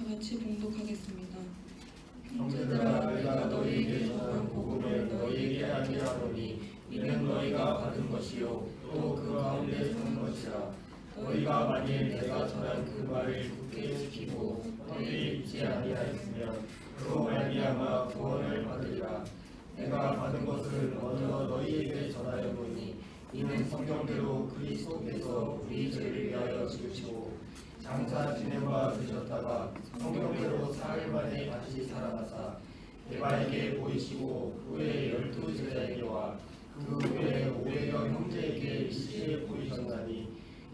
같이 봉독하겠습니다. 형제들아, 내가 너희에게 전한 복음을 너희에게 아니하노니 이는 너희가 받은 것이요 또 그 가운데 사는 것이라. 너희가 만일 내가 전한 그 말을 굳게 지키고 너희를 잊지 아니하였으면 그로 말미암아 구원을 받으리라. 내가 받은 것을 먼저 너희에게 전하였노니 이는 성경대로 그리스도께서 우리 죄를 위하여 죽으시고 장차 지내와 드셨다가 성경대로 사흘 만에 다시 살아나사 대바에게 보이시고 후에 12 제자에게와 그 후에 500여 형제에게 일시에 보이셨나니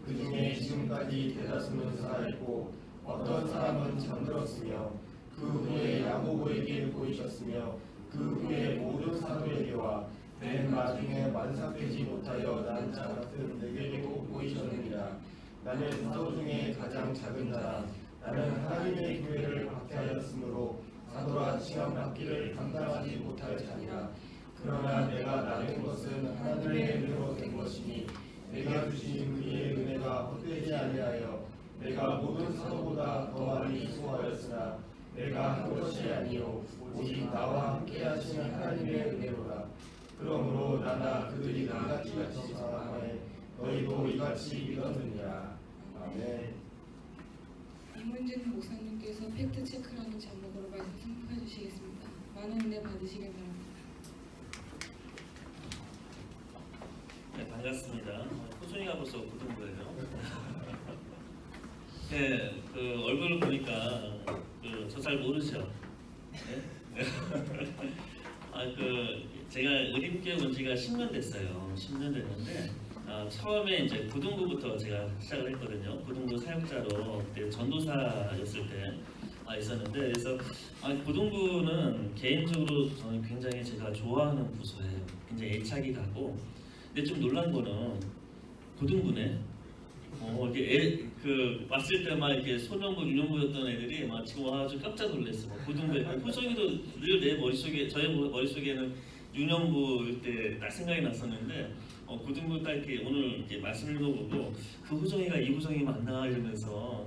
그 중에 지금까지 대다수는 살아있고 어떤 사람은 잠들었으며 그 후에 야고보에게 보이셨으며 그 후에 모든 사도에게와 맨 나중에 만삭되지 못하여 난 자 같은 내게도 보이셨느니라. 나는 사도 중에 가장 작은 자라. 나는 하나님의 교회를 박해하였으므로 사도라 칭함받기를 감당하지 못할 자니라. 그러나 내가 나된 것은 하나님의 은혜로 된 것이니 내가 주신 그의 은혜가 헛되지 아니하여 내가 모든 사도보다 더 많이 수고하였으나 내가 한 것이 아니요 오직 나와 함께 하시는 하나님의 은혜로라. 그러므로 나나 그들이 이같이 상함에 너희도 이같이 믿었느니라. 아멘. 이문진 목사님께서 팩트체크라는 제목으로 말씀 선포해 주시겠습니다. 많은 은혜 받으시길 바랍니다. 네, 반갑습니다. 호준이가 벌써 굳은 거예요. 네, 그 얼굴을 보니까 저 잘 모르죠. 네? 제가 의림교회 온 지가 10년 됐어요. 10년 됐는데 처음에 이제 고등부부터 제가 시작을 했거든요. 고등부 사역자로 그때 전도사였을 때 있었는데 그래서 고등부는 개인적으로 저는 굉장히 제가 좋아하는 부서예요. 굉장히 애착이 가고 근데 좀 놀란 거는 고등부네. 이렇게 왔을 때 막 이렇게 소년부, 유년부였던 애들이 막 지금 와가지고 깜짝 놀랐어. 고등부에 호정이도 늘 내 머릿속에 저의 머릿속에는 유년부일 때 딱 생각이 났었는데 고등부 딱 이렇게 오늘 이렇게 말씀 읽어보고 그 호정이가 이 호정이 맞나 이러면서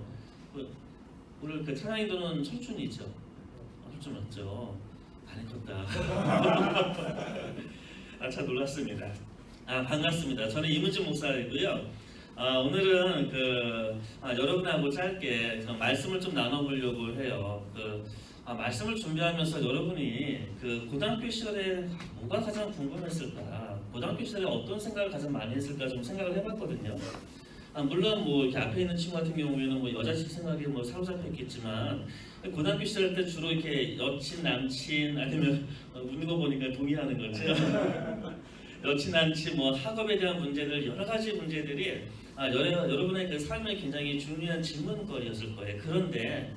오늘 그 찬양이도는 청춘이죠. 청춘 맞죠? 많이 컸다. 참 놀랐습니다. 반갑습니다. 저는 이문진 목사이고요. 오늘은 여러분하고 짧게 말씀을 좀 나눠보려고 해요. 말씀을 준비하면서 여러분이 고등학교 시절에 뭐가 가장 궁금했을까? 고등학교 시절에 어떤 생각을 가장 많이 했을까 좀 생각을 해봤거든요. 물론 이렇게 앞에 있는 친구 같은 경우에는 여자식 생각이 사로잡혔겠지만 고등학교 시절 때 주로 이렇게 여친, 남친 아니면 웃는 거 보니까 동의하는 거죠. 여친, 남친, 학업에 대한 문제들 여러 가지 문제들이 여러분의 그 삶에 굉장히 중요한 질문거리였을 거예요. 그런데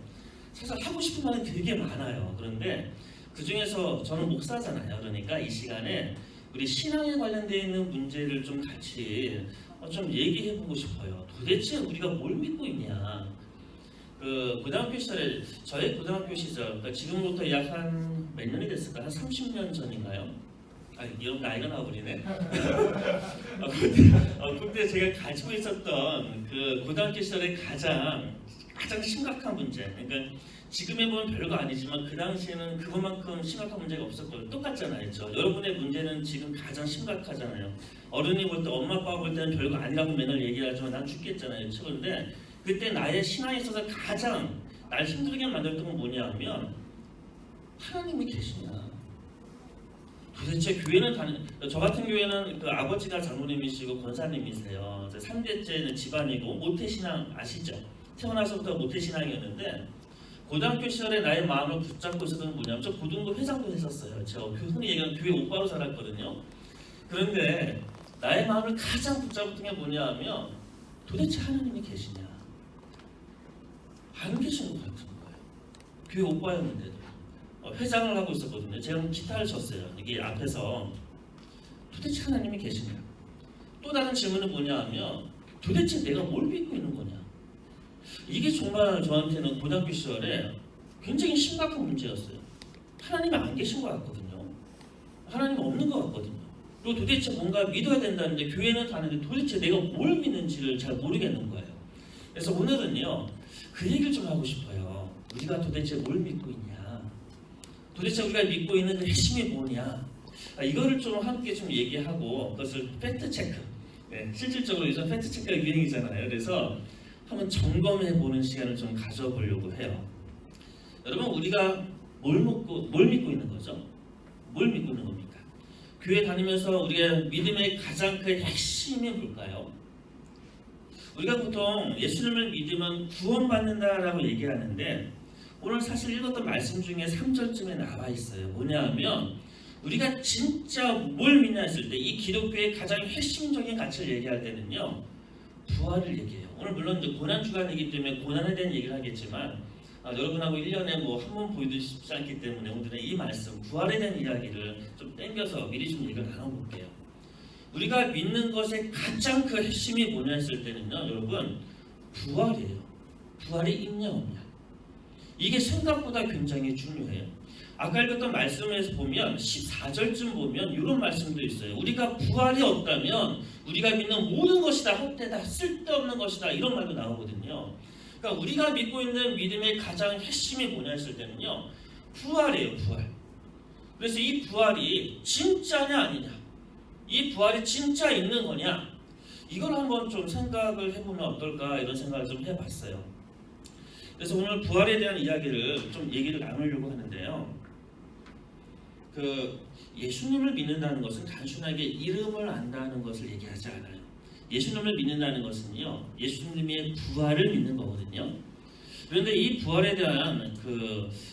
사실 하고 싶은 말이 되게 많아요. 그런데 그 중에서 저는 목사잖아요. 그러니까 이 시간에 우리 신앙에 관련되어 있는 문제를 좀 같이 좀 얘기해보고 싶어요. 도대체 우리가 뭘 믿고 있냐? 고등학교 시절에 저의 고등학교 시절, 그러니까 지금부터 약 한 몇 년이 됐을까? 한 30년 전인가요? 이런 나이가 나와버리네. 그때 제가 가지고 있었던 그 고등학교 시절의 가장 심각한 문제. 그러니까 지금 해보면 별거 아니지만 그 당시에는 그것만큼 심각한 문제가 없었거든요. 똑같잖아요. 여러분의 문제는 지금 가장 심각하잖아요. 어른이 볼 때, 엄마 아빠가 볼 때는 별거 아니라고 맨날 얘기하지만 난 죽겠잖아요. 그런데 그때 나의 신앙에 있어서 가장 날 힘들게 만들었던 건 뭐냐면 하나님이 계시냐. 도대체 교회는 저 같은 교회는 아버지가 장로님이시고 권사님이세요. 3대째는 집안이고 모태신앙 아시죠? 태어나서부터 모태신앙이었는데 고등학교 시절에 나의 마음을 붙잡고 있었던 건 뭐냐면 저 고등부 회장도 했었어요. 저 흔히 얘기하는 교회 오빠로 살았거든요. 그런데 나의 마음을 가장 붙잡았던 게 뭐냐 하면 도대체 하나님이 계시냐? 안 계시는 것 같은 거예요. 교회 오빠였는데도. 회장을 하고 있었거든요. 제가 기타를 쳤어요. 이게 앞에서 도대체 하나님이 계시냐? 또 다른 질문은 뭐냐 하면 도대체 내가 뭘 믿고 있는 거냐? 이게 정말 저한테는 고등학교 시절에 굉장히 심각한 문제였어요. 하나님이 안 계신 것 같거든요. 하나님이 없는 것 같거든요. 또 도대체 뭔가 믿어야 된다는데 교회는 가는데 도대체 내가 뭘 믿는지를 잘 모르겠는 거예요. 그래서 오늘은요 그 얘기를 좀 하고 싶어요. 우리가 도대체 뭘 믿고 있냐? 도대체 우리가 믿고 있는 그 핵심이 뭐냐? 이거를 좀 함께 좀 얘기하고 그것을 팩트 체크. 네, 실질적으로 요즘 팩트 체크가 유행이잖아요. 그래서 한번 점검해 보는 시간을 좀 가져보려고 해요. 여러분 우리가 뭘 믿고 있는 거죠? 뭘 믿고 있는 겁니까? 교회 다니면서 우리가 믿음의 가장 큰 핵심이 뭘까요? 우리가 보통 예수님을 믿으면 구원받는다라고 얘기하는데 오늘 사실 읽었던 말씀 중에 3절쯤에 나와 있어요. 뭐냐 하면 우리가 진짜 뭘 믿냐 했을 때 이 기독교의 가장 핵심적인 가치를 얘기할 때는요 부활을 얘기해요. 오늘 물론 이제 고난 주간이기 때문에 고난에 대한 얘기를 하겠지만 여러분하고 1년에 뭐 한 번 보이도 쉽지 않기 때문에 오늘은 이 말씀 부활에 대한 이야기를 좀 땡겨서 미리 좀 얘기를 나눠볼게요. 우리가 믿는 것의 가장 그 핵심이 뭐냐 했을 때는요 여러분 부활이에요. 부활이 있냐 없냐. 이게 생각보다 굉장히 중요해요. 아까 읽었던 말씀에서 보면 14절쯤 보면 이런 말씀도 있어요. 우리가 부활이 없다면 우리가 믿는 모든 것이 다 헛되다, 쓸데없는 것이다 이런 말도 나오거든요. 그러니까 우리가 믿고 있는 믿음의 가장 핵심이 뭐냐 했을 때는요 부활이에요. 부활. 그래서 이 부활이 진짜냐 아니냐, 이 부활이 진짜 있는 거냐, 이걸 한번 좀 생각을 해보면 어떨까 이런 생각을 좀 해봤어요. 그래서 오늘 부활에 대한 이야기를 좀 얘기를 나누려고 하는데요. 예수님을 믿는다는 것은 단순하게 이름을 안다는 것을 얘기하지 않아요. 예수님을 믿는다는 것은요 예수님의 부활을 믿는 거거든요. 그런데 이 부활에 대한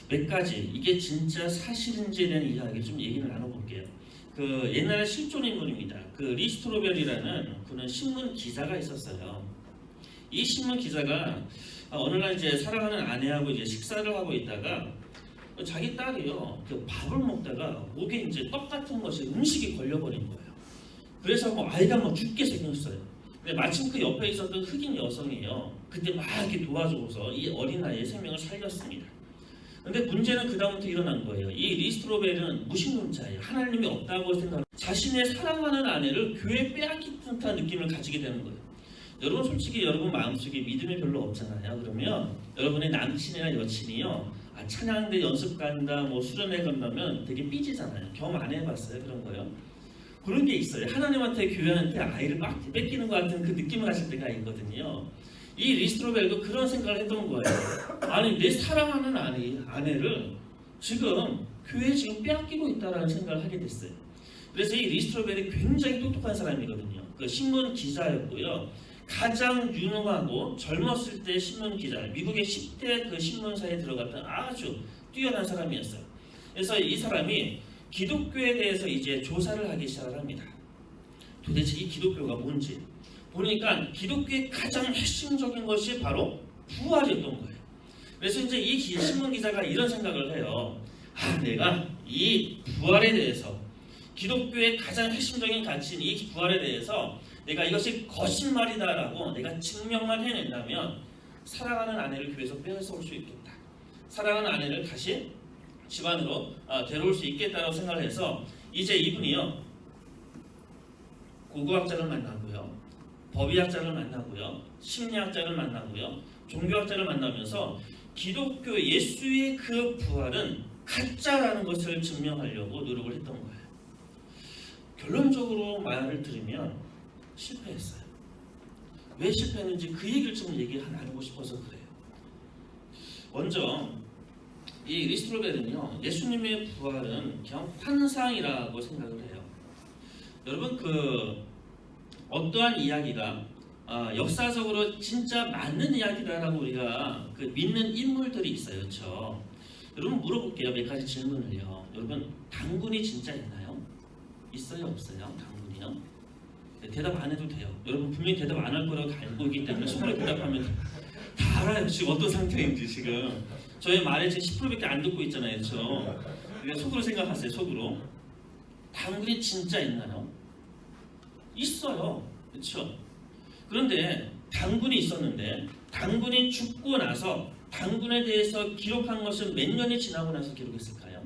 몇 가지 이게 진짜 사실인지에 대한 이야기 좀 얘기를 나눠볼게요. 옛날에 실존 인물입니다. 리스트로벨이라는 그는 신문 기자가 있었어요. 이 신문 기자가 어느 날 이제 사랑하는 아내하고 이제 식사를 하고 있다가 자기 딸이요 밥을 먹다가 목에 이제 떡 같은 것이 음식이 걸려버린 거예요. 그래서 아이가 죽게 생겼어요. 근데 마침 그 옆에 있었던 흑인 여성이요 그때 막 이렇게 도와줘서 이 어린 아이의 생명을 살렸습니다. 근데 문제는 그 다음부터 일어난 거예요. 이 리스트로벨은 무신론자예요. 하나님이 없다고 생각하고 자신의 사랑하는 아내를 교회에 빼앗긴 듯한 느낌을 가지게 되는 거예요. 여러분 솔직히 여러분 마음속에 믿음이 별로 없잖아요. 그러면 여러분의 남친이나 여친이요 찬양대 연습 간다, 수련회 간다면 되게 삐지잖아요. 경험 안 해봤어요? 그런 거요. 그런 게 있어요. 하나님한테 교회한테 아이를 막 뺏기는 것 같은 그 느낌을 가질 때가 있거든요. 이 리스트로벨도 그런 생각을 했던 거예요. 아니 내 사랑하는 아내를 지금 교회에 지금 빼앗기고 있다라는 생각을 하게 됐어요. 그래서 이 리스트로벨이 굉장히 똑똑한 사람이거든요. 신문 기자였고요. 가장 유능하고 젊었을 때 신문 기자, 미국의 10대 신문사에 들어갔던 아주 뛰어난 사람이었어요. 그래서 이 사람이 기독교에 대해서 이제 조사를 하기 시작을 합니다. 도대체 이 기독교가 뭔지 보니까 기독교의 가장 핵심적인 것이 바로 부활이었던 거예요. 그래서 이제 이 신문 기자가 이런 생각을 해요. 내가 이 부활에 대해서 기독교의 가장 핵심적인 가치인 이 부활에 대해서 내가 이것이 거짓말이다라고 내가 증명만 해낸다면 사랑하는 아내를 교회에서 빼앗아올 수 있겠다. 사랑하는 아내를 다시 집안으로 데려올 수 있겠다라고 생각을 해서 이제 이분이요 고고학자를 만나고요, 법의학자를 만나고요, 심리학자를 만나고요, 종교학자를 만나면서 기독교 예수의 그 부활은 가짜라는 것을 증명하려고 노력을 했던 거예요. 결론적으로 말을 들으면 실패했어요. 왜 실패했는지 그 얘기를 좀 나누고 싶어서 그래요. 먼저 이 리스트로벨은요 예수님의 부활은 그냥 환상이라고 생각을 해요. 여러분 어떠한 이야기가 역사적으로 진짜 맞는 이야기다라고 우리가 믿는 인물들이 있어요. 그렇죠? 여러분 물어볼게요. 몇 가지 질문을요. 여러분 당군이 진짜 있나요? 있어요? 없어요? 당군이요? 대답 안 해도 돼요. 여러분 분명히 대답 안 할 거라고 알고 있기 때문에 속으로 대답하면 다 알아요. 지금 어떤 상태인지 지금. 저희 말에 지금 10%밖에 안 듣고 있잖아요. 그렇죠? 그러니까 속으로 생각하세요. 속으로. 당군이 진짜 있나요? 있어요. 그렇죠? 그런데 당군이 있었는데 당군이 죽고 나서 당군에 대해서 기록한 것은 몇 년이 지나고 나서 기록했을까요?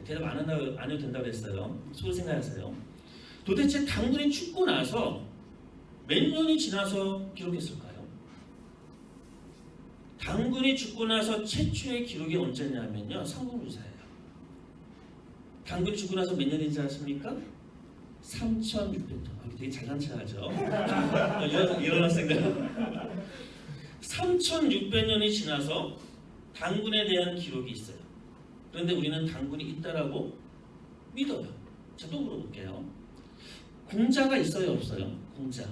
대답 안 해도 된다고 했어요. 속으로 생각하세요. 도대체 당군이 죽고 나서 몇 년이 지나서 기록했을까요? 단군이 죽고 나서 최초의 기록이 언제냐면요, 삼국유사예요. 단군이 죽고 나서 몇 년인지 아십니까? 3,600년. 되게 잘난 체하죠. 일어났습니다. 3,600년이 지나서 단군에 대한 기록이 있어요. 그런데 우리는 단군이 있다라고 믿어요. 자, 또 물어볼게요. 공자가 있어요, 없어요? 공자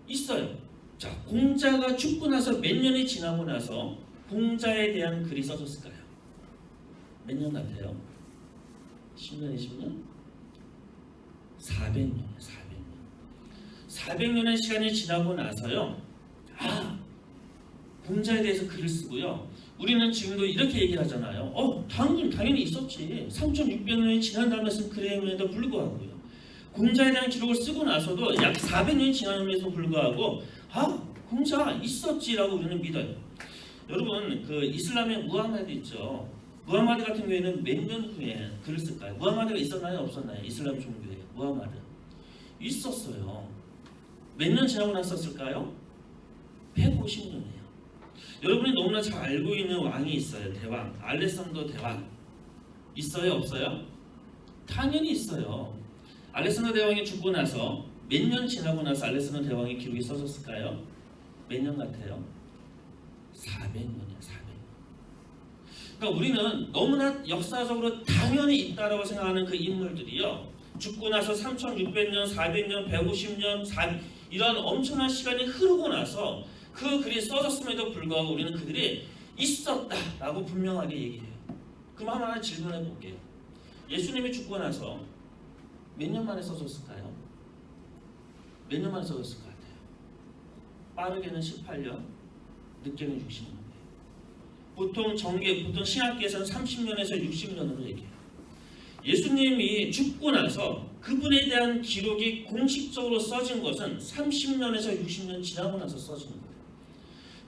있어요. 자, 공자가 죽고 나서 몇 년이 지나고 나서 공자에 대한 글이 써졌을까요? 몇 년 같아요? 10년, 20년? 400년이에요. 400년의 시간이 지나고 나서요, 공자에 대해서 글을 쓰고요. 우리는 지금도 이렇게 얘기하잖아요. 당연히 있었지. 3,600년이 지난 다음에 쓴 글임에도 불구하고요. 공자에 대한 기록을 쓰고 나서도 약 400년이 지남에도 불구하고 공자 있었지라고 우리는 믿어요. 여러분, 그 이슬람의 무함마드 있죠. 무함마드 같은 경우에는 몇 년 후에 글을 쓸까요? 무함마드가 있었나요, 없었나요? 이슬람 종교에 무함마드 있었어요. 몇 년 지나고 났었을까요? 150년이에요. 여러분이 너무나 잘 알고 있는 왕이 있어요. 대왕, 알렉산더 대왕. 있어요, 없어요? 당연히 있어요. 알렉산더 대왕이 죽고 나서 몇 년 지나고 나서 알렉산더 대왕의 기록이 써졌을까요? 몇 년 같아요? 400년이에요. 400년. 그러니까 우리는 너무나 역사적으로 당연히 있다라고 생각하는 그 인물들이요, 죽고 나서 3,600년, 400년, 150년, 이런 엄청난 시간이 흐르고 나서 그 글이 써졌음에도 불구하고 우리는 그들이 있었다라고 분명하게 얘기해요. 그럼 하나 질문해 볼게요. 예수님이 죽고 나서 몇 년 만에 써졌을까요? 몇 년 만에 써졌을 것 같아요? 빠르게는 18년, 늦게는 60년. 보통 신학계에서는 30년에서 60년으로 얘기해요. 예수님이 죽고 나서 그분에 대한 기록이 공식적으로 써진 것은 30년에서 60년 지나고 나서 써진 거예요.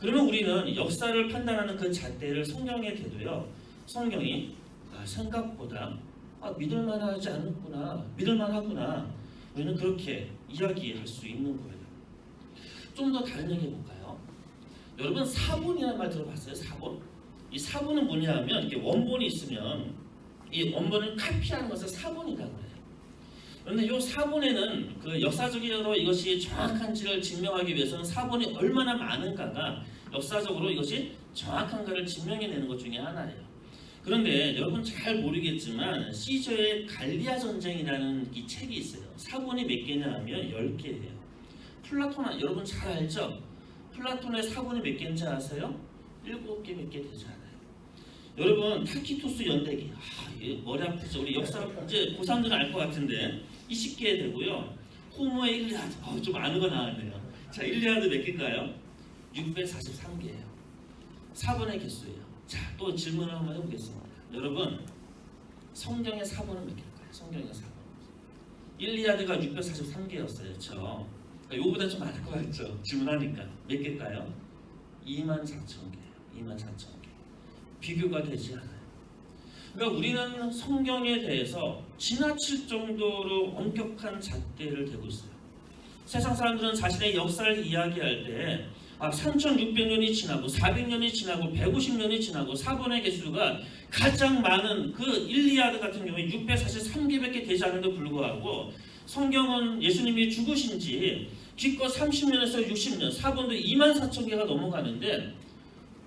그러면 우리는 역사를 판단하는 그 잣대를 성경에 대도요, 성경이 생각보다 믿을만하지 않았구나, 믿을만하구나, 우리는 그렇게 이야기할 수 있는 거예요. 좀 더 다른 얘기 해볼까요? 여러분, 사본이라는 말 들어봤어요? 사본? 이 사본은 뭐냐 하면, 이렇게 원본이 있으면 이 원본을 카피하는 것을 사본이라고 해요. 그런데 이 사본에는 그 역사적으로 이것이 정확한지를 증명하기 위해서는 사본이 얼마나 많은가가 역사적으로 이것이 정확한가를 증명해내는 것 중에 하나예요. 그런데 여러분 잘 모르겠지만 시저의 갈리아 전쟁이라는 이 책이 있어요. 사본이 몇 개냐 하면 10개예요. 플라톤, 여러분 잘 알죠? 플라톤의 사본이 몇 개인지 아세요? 7개 몇 개 되지 않아요. 여러분, 타키토스 연대기, 이게 머리 아프죠? 우리 역사 이제 고3들은 알 것 같은데 20개 되고요. 호모의 일리아드, 좀 아는 거 나왔네요. 자, 일리아드 몇 개일까요? 643개예요. 4번의 개수예요. 자, 또 질문을 한번 해보겠습니다. 여러분, 성경의 4번은 몇 개일까요? 성경의 4번. 일리아드가 643개였어요. 그렇죠? 요거보다 좀 많을 것 같죠? 질문하니까. 몇 개일까요? 24,000개예요. 24,000개. 비교가 되지 않아요. 그러니까 우리는 성경에 대해서 지나칠 정도로 엄격한 잣대를 대고 있어요. 세상 사람들은 자신의 역사를 이야기할 때 3,600년이 지나고 400년이 지나고 150년이 지나고 사본의 개수가 가장 많은 그 일리아드 같은 경우에 643개밖에 되지 않은데도 불구하고 성경은 예수님이 죽으신 지 기껏 30년에서 60년, 사본도 24,000개가 넘어가는데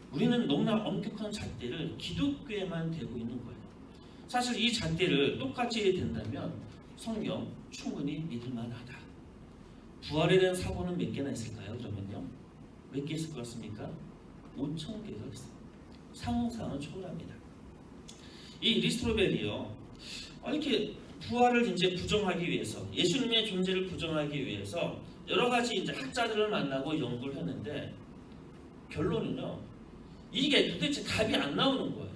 우리는 너무나 엄격한 잣대를 기독교에만 대고 있는 거예요. 사실 이 잣대를 똑같이 된다면 성경 충분히 믿을만하다. 부활에 대한 사본은 몇 개나 있을까요? 그러면요, 몇 개 있을 것 같습니까? 5,000개가 있어요. 상상을 초월합니다. 이 리스트로벨이요, 이렇게 부활을 이제 부정하기 위해서, 예수님의 존재를 부정하기 위해서 여러 가지 이제 학자들을 만나고 연구를 했는데 결론은요, 이게 도대체 답이 안 나오는 거예요.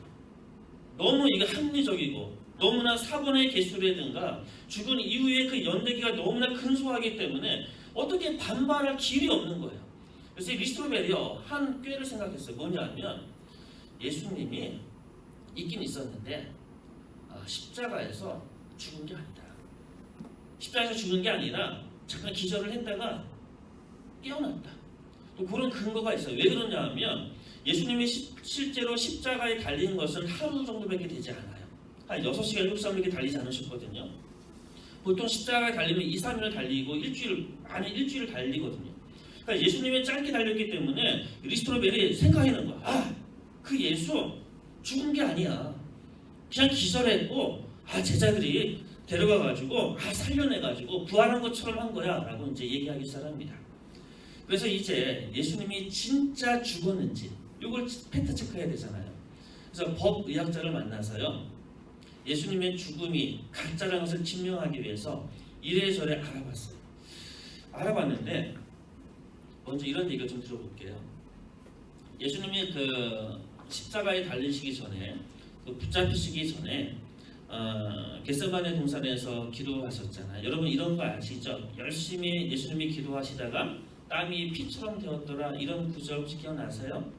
너무 이게 합리적이고 너무나 사본의 개수라든가 죽은 이후에 그 연대기가 너무나 근소하기 때문에 어떻게 반발할 길이 없는 거예요. 그래서 리스트로벨이요, 한 꾀를 생각했어요. 뭐냐면 예수님이 있긴 있었는데 십자가에서 죽은 게 아니다. 십자가에서 죽은 게 아니라 잠깐 기절을 했다가 깨어났다. 그런 근거가 있어요. 왜 그러냐 하면 예수님이 실제로 십자가에 달린 것은 하루 정도밖에 되지 않아요. 한 6시간, 7시간 이렇게 달리지 않으셨거든요. 보통 십자가에 달리면 2, 3일을 달리고 일주일을 달리거든요. 그러니까 예수님이 짧게 달렸기 때문에 리스토로벨이 생각하는 거야. 아, 그 예수 죽은 게 아니야. 그냥 기절했고 제자들이 데려가가지고 살려내가지고 부활한 것처럼 한 거야 라고 이제 얘기하기 시작합니다. 그래서 이제 예수님이 진짜 죽었는지 이걸 팩트 체크해야 되잖아요. 그래서 법의학자를 만나서요, 예수님의 죽음이 가짜라는 것을 증명하기 위해서 이래저래 알아봤어요. 알아봤는데 먼저 이런 얘기를 좀 들어볼게요. 예수님이 그 십자가에 달리시기 전에, 붙잡히시기 전에 겟세마네 동산에서 기도하셨잖아요. 여러분 이런 거 아시죠? 열심히 예수님이 기도하시다가 땀이 피처럼 되었더라, 이런 구절 혹시 기억나세요?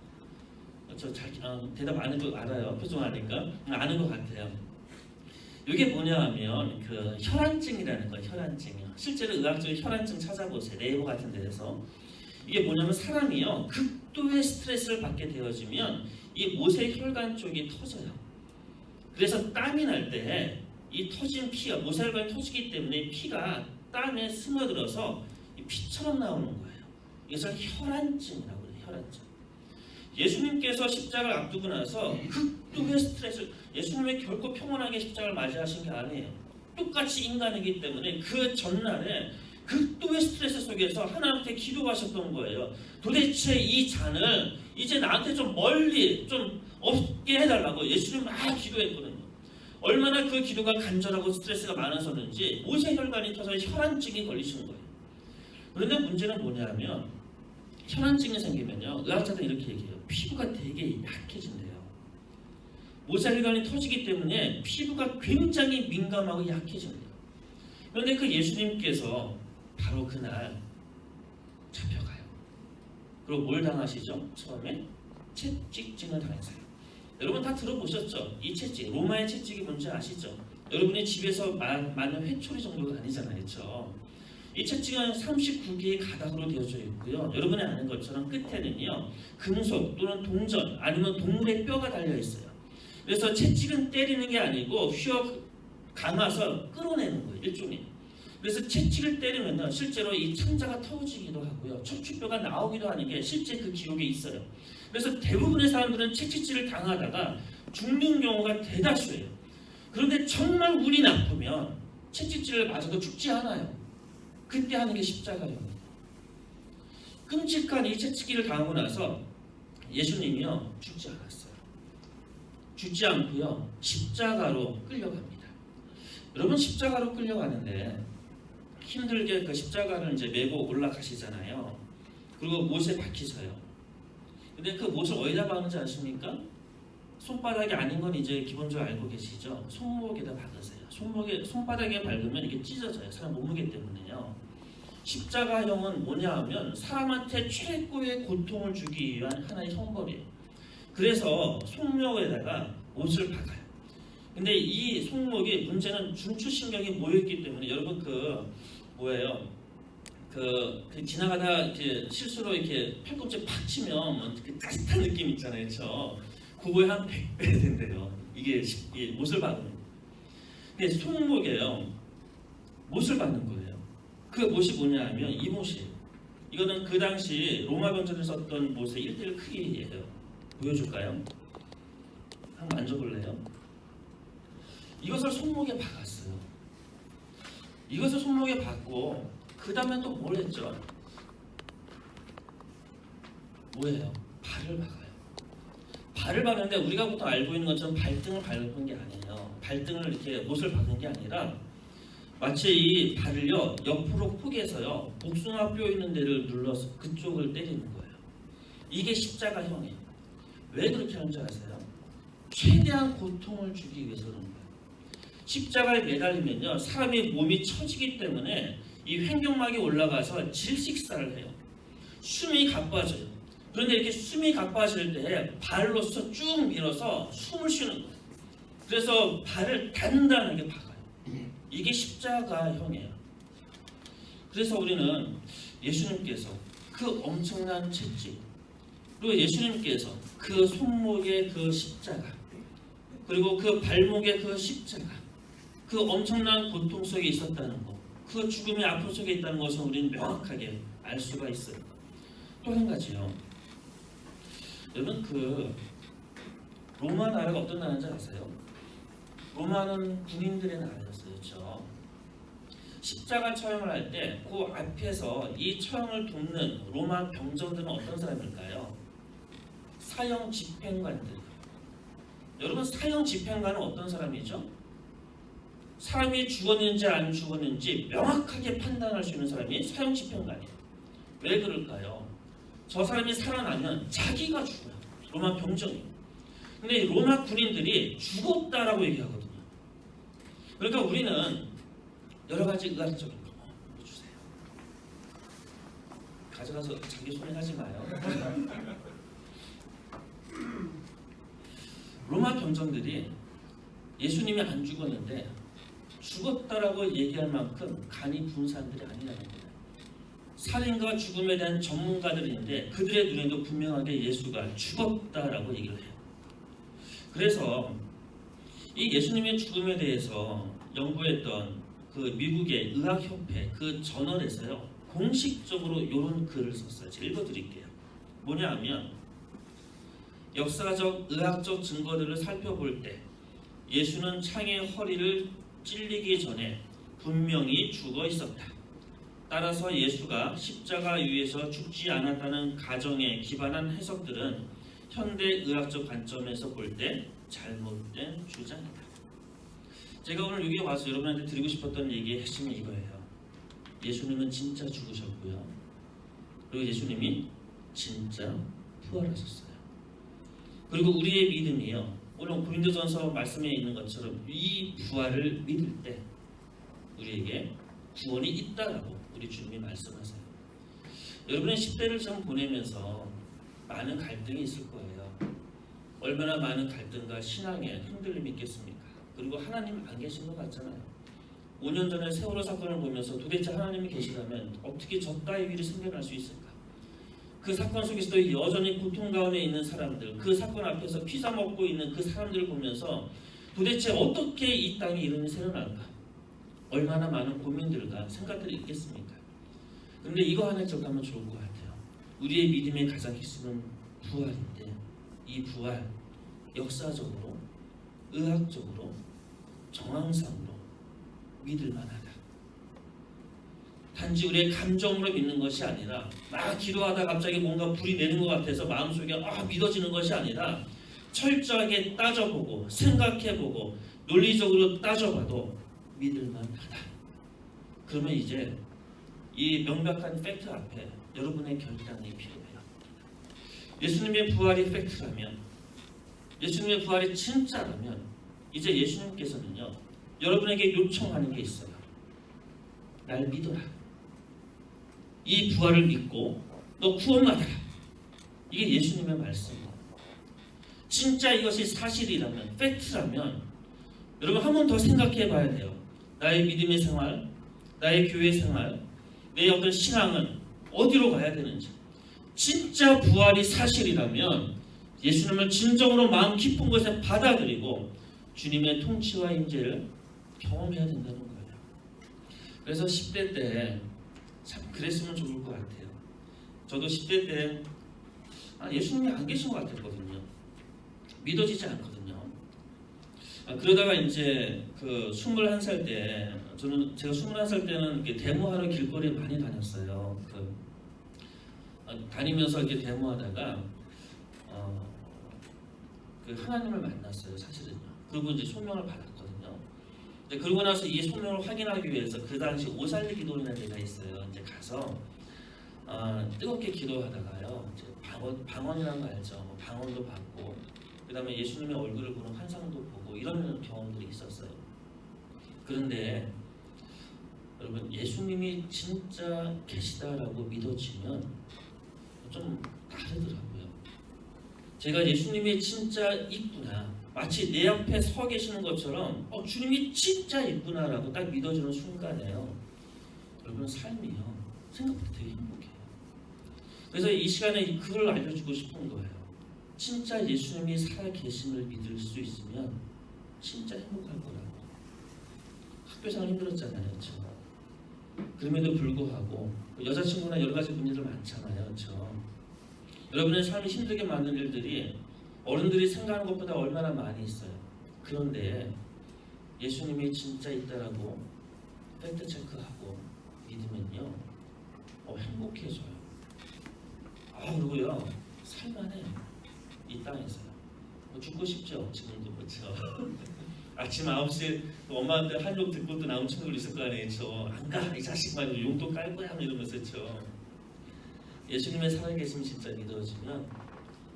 저 잘 대답 안 해도 알아요. 표정하니까 아는 것 같아요. 이게 뭐냐 하면 그 혈안증이라는 거예요. 혈안증이요. 실제로 의학적인 혈안증 찾아보세요. 네이버 같은 데에서. 이게 뭐냐면 사람이요, 극도의 스트레스를 받게 되어지면 이 모세혈관 쪽이 터져요. 그래서 땀이 날 때 이 터진 피가, 모세혈관이 터지기 때문에 피가 땀에 스며들어서 피처럼 나오는 거예요. 이것을 혈안증이라고 해요. 혈안증. 예수님께서 십자가를 앞두고 나서 극도의 스트레스, 예수님이 결코 평온하게 십자가를 맞이하신 게 아니에요. 똑같이 인간이기 때문에 그 전날에 극도의 스트레스 속에서 하나님께 기도하셨던 거예요. 도대체 이 잔을 이제 나한테 좀 멀리 좀 없게 해달라고 예수님 막 기도했거든요. 얼마나 그 기도가 간절하고 스트레스가 많아서는지 모세혈관이 터서 혈안증이 걸리시는 거예요. 그런데 문제는 뭐냐면 혈안증이 생기면요, 의학자들은 이렇게 얘기해요. 피부가 되게 약해진대요. 모세혈관이 터지기 때문에 피부가 굉장히 민감하고 약해진대요. 그런데 그 예수님께서 바로 그날 잡혀가요. 그리고 뭘 당하시죠? 처음에 채찍증을 당했어요. 여러분 다 들어보셨죠? 이 채찍, 로마의 채찍이 뭔지 아시죠? 여러분이 집에서 맞는 회초리 정도가 아니잖아요, 그렇죠? 이 채찍은 39개의 가닥으로 되어져 있고요. 여러분이 아는 것처럼 끝에는요, 금속 또는 동전 아니면 동물의 뼈가 달려 있어요. 그래서 채찍은 때리는 게 아니고 휘어 감아서 끌어내는 거예요, 일종의. 그래서 채찍을 때리면 실제로 이 창자가 터지기도 하고요, 척추뼈가 나오기도 하는 게 실제 그 기록에 있어요. 그래서 대부분의 사람들은 채찍질을 당하다가 죽는 경우가 대다수예요. 그런데 정말 운이 나쁘면 채찍질을 맞아도 죽지 않아요. 그때 하는 게 십자가입니다. 끔찍한 이 채찍질을 당하고 나서 예수님이요, 죽지 않았어요. 죽지 않고요, 십자가로 끌려갑니다. 여러분 십자가로 끌려가는데 힘들게 그 십자가를 이제 메고 올라가시잖아요. 그리고 못에 박히셔요. 근데 그 못을 어디다 박는지 아십니까? 손바닥이 아닌 건 이제 기본적으로 알고 계시죠? 손목에다 박으세요. 손바닥에 밟으면 이게 찢어져요. 사람 몸무게 때문에요. 십자가형은 뭐냐 하면 사람한테 최고의 고통을 주기 위한 하나의 형벌이에요. 그래서 손목에다가 못을 박아요. 근데 이 손목이 문제는 중추신경이 모여있기 때문에 여러분 지나가다 이렇게 실수로 이렇게 팔꿈치 팍 치면 그 따뜻한 느낌 있잖아요, 그렇죠? 그거에 한 100배 된대요. 이게 못을 박으면. 근데 손목에요, 못을 박는 거예요. 그 못이 뭐냐 하면 이 못이에요. 이거는 그 당시 로마 병정에 썼던 못의 1대1 크기예요. 보여줄까요? 한번 만져볼래요? 이것을 손목에 박았어요. 이것을 손목에 박고 그 다음에 또 뭘 했죠? 뭐예요? 발을 박아요. 발을 박는데 우리가 보통 알고 있는 것처럼 발등을 밟은 게 아니에요. 발등을 이렇게 못을 박은 게 아니라 마치 이 발을요, 옆으로 포개서요, 복숭아뼈 있는 데를 눌러서 그쪽을 때리는 거예요. 이게 십자가형이에요. 왜 그렇게 하는지 아세요? 최대한 고통을 주기 위해서 그런 거예요. 십자가에 매달리면요, 사람의 몸이 처지기 때문에 이 횡격막이 올라가서 질식사를 해요. 숨이 가빠져요. 그런데 이렇게 숨이 가빠질 때 발로서 쭉 밀어서 숨을 쉬는 거예요. 그래서 발을 단단하게 박아요. 이게 십자가형이에요. 그래서 우리는 예수님께서 그 엄청난 채찍, 그리고 예수님께서 그 손목에 그 십자가, 그리고 그 발목에 그 십자가, 그 엄청난 고통 속에 있었다는 것, 그 죽음의 아픔 속에 있다는 것을 우리는 명확하게 알 수가 있어요. 또 한 가지요. 여러분, 그 로마 나라가 어떤 나라인지 아세요? 로마는 군인들의 나라였어요. 그렇죠? 십자가 처형을 할 때 그 앞에서 이 처형을 돕는 로마 병정들은 어떤 사람일까요? 사형 집행관들. 여러분, 사형 집행관은 어떤 사람이죠? 사람이 죽었는지 안 죽었는지 명확하게 판단할 수 있는 사람이 사형 집행관이에요. 왜 그럴까요? 저 사람이 살아나면 자기가 죽어요. 로마 병정이. 근데 이 로마 군인들이 죽었다라고 얘기하거든요. 그러니까 우리는 여러 가지 의학적인 거 주세요. 가져가서 자기 손에 하지 마요. 로마 병정들이 예수님이 안 죽었는데 죽었다라고 얘기할 만큼 간이 부은 사람들이 아니라는 거예요. 살인과 죽음에 대한 전문가들인데 그들의 눈에도 분명하게 예수가 죽었다라고 얘기를 해요. 그래서 이 예수님의 죽음에 대해서 연구했던 그 미국의 의학협회 그 저널에서요 공식적으로 이런 글을 썼어요. 제가 읽어드릴게요. 뭐냐 하면 역사적 의학적 증거들을 살펴볼 때 예수는 창의 허리를 찔리기 전에 분명히 죽어 있었다. 따라서 예수가 십자가 위에서 죽지 않았다는 가정에 기반한 해석들은 현대 의학적 관점에서 볼 때 잘못된 주장이다. 제가 오늘 여기 와서 여러분한테 드리고 싶었던 얘기의 핵심은 이거예요. 예수님은 진짜 죽으셨고요. 그리고 예수님이 진짜 부활하셨어요. 그리고 우리의 믿음이요. 오늘 고린도전서 말씀에 있는 것처럼 이 부활을 믿을 때 우리에게 구원이 있다라고 우리 주님이 말씀하세요. 여러분의 10대를 좀 보내면서 많은 갈등이 있을 거예요. 얼마나 많은 갈등과 신앙에 흔들림이 있겠습니까? 그리고 하나님 안 계신 것 같잖아요. 5년 전에 세월호 사건을 보면서 도대체 하나님이 계시다면 어떻게 저 따위 일이 생겨날 수 있을까? 그 사건 속에서도 여전히 고통 가운데 있는 사람들, 그 사건 앞에서 피자 먹고 있는 그 사람들을 보면서 도대체 어떻게 이 땅에 이런 일이 생겨날까? 얼마나 많은 고민들과 생각들이 있겠습니까? 그런데 이거 하나 기억하면 좋을 것 같아요. 우리의 믿음의 가장 핵심은 부활인데 이 부활 역사적으로, 의학적으로, 정황상으로 믿을 만하다. 단지 우리의 감정으로 믿는 것이 아니라 막 기도하다 갑자기 뭔가 불이 내는 것 같아서 마음속에 믿어지는 것이 아니라 철저하게 따져보고 생각해보고 논리적으로 따져봐도 믿을 만하다. 그러면 이제 이 명백한 팩트 앞에 여러분의 결단이 필요해요. 예수님의 부활이 팩트라면, 예수님의 부활이 진짜라면 이제 예수님께서는요 여러분에게 요청하는 게 있어요. 날 믿어라. 이 부활을 믿고 너 구원받아라. 이게 예수님의 말씀이에요. 진짜 이것이 사실이라면, 팩트라면 여러분 한 번 더 생각해 봐야 돼요. 나의 믿음의 생활, 나의 교회 생활, 내 어떤 신앙은 어디로 가야 되는지. 진짜 부활이 사실이라면 예수님을 진정으로 마음 깊은 곳에 받아들이고 주님의 통치와 임재를 경험해야 된다는 거예요. 그래서 10대 때 참 그랬으면 좋을 것 같아요. 저도 10대 때 예수님이 안 계신 것 같았거든요. 믿어지지 않거든요. 그러다가 이제 그 21살 때 제가 21살 때는 이렇게 데모하러 길거리에 많이 다녔어요. 다니면서 이렇게 데모하다가 그 하나님을 만났어요. 사실은요. 그리고 이제 소명을 받았거든요. 그러고 나서 이 소명을 확인하기 위해서 그 당시 오살리 기도라는 데가 있어요. 이제 가서 뜨겁게 기도하다가요. 이제 방언이라는 거 알죠? 방언도 받고 그다음에 예수님의 얼굴을 보는 환상도 보고 이런 경험들이 있었어요. 그런데 여러분 예수님이 진짜 계시다라고 믿어지면 좀 다르더라고요. 제가 예수님이 진짜 있구나, 마치 내 앞에 서 계시는 것처럼 주님이 진짜 있구나라고 딱 믿어지는 순간에요. 여러분 삶이요 생각보다 되게 행복해요. 그래서 이 시간에 그걸 알려주고 싶은 거예요. 진짜 예수님이 살아계심을 믿을 수 있으면 진짜 행복할 거라고. 학교생활 힘들었잖아요, 그렇죠? 그럼에도 불구하고 여자친구나 여러 가지 문제들 많잖아요, 그렇죠? 여러분의 삶이 힘들게 만든 일들이 어른들이 생각하는 것보다 얼마나 많이 있어요. 그런데 예수님이 진짜 있다라고 팩트 체크하고 믿으면요, 행복해져요. 그리고요, 살만해. 이 땅에서요. 죽고 싶죠, 지금도. 그렇죠? 아침 9시에 엄마한테 한 욕 듣고 또 나온 친구들 있을 거 아니에요. 안 가, 이 자식만 용돈 깔 거야 이러면서. 그렇죠? 예수님의 살아계심이 진짜 믿어지면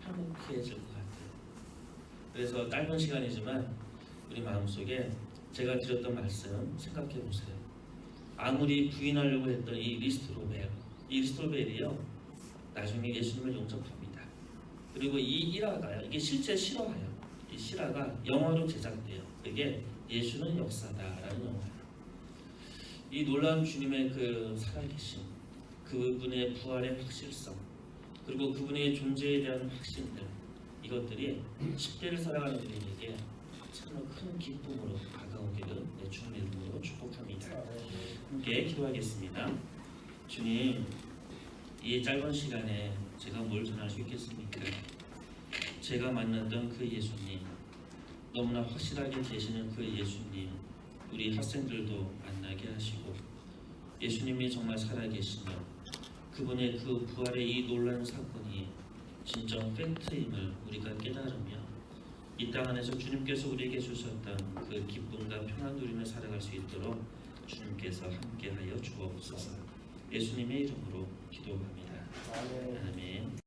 행복해질 것 같아요. 그래서 짧은 시간이지만 우리 마음속에 제가 드렸던 말씀 생각해 보세요. 아무리 부인하려고 했던 이 리스토벨이요, 나중에 예수님을 용접합니다. 그리고 이 일화가요, 이게 실제 실화예요. 이 실화가 영화로 제작돼요. 이게 예수는 역사다라는 영화예요. 이 놀라운 주님의 그 살아계심, 그분의 부활의 확실성, 그리고 그분의 존재에 대한 확신들, 이것들이 10대를 살아가는 우리에게 참으로 큰 기쁨으로 다가오기를 주님의 이름으로 축복합니다. 함께 기도하겠습니다. 주님, 이 짧은 시간에 제가 뭘 전할 수 있겠습니까? 제가 만났던 그 예수님, 너무나 확실하게 계시는 그 예수님, 우리 학생들도 만나게 하시고, 예수님이 정말 살아계시며 그분의 그 부활의 이 놀라운 사건이 진정 팩트임을 우리가 깨달으며 이 땅 안에서 주님께서 우리에게 주셨던 그 기쁨과 평안 누리며 살아갈 수 있도록 주님께서 함께하여 주옵소서. 예수님의 이름으로 기도합니다. 아멘.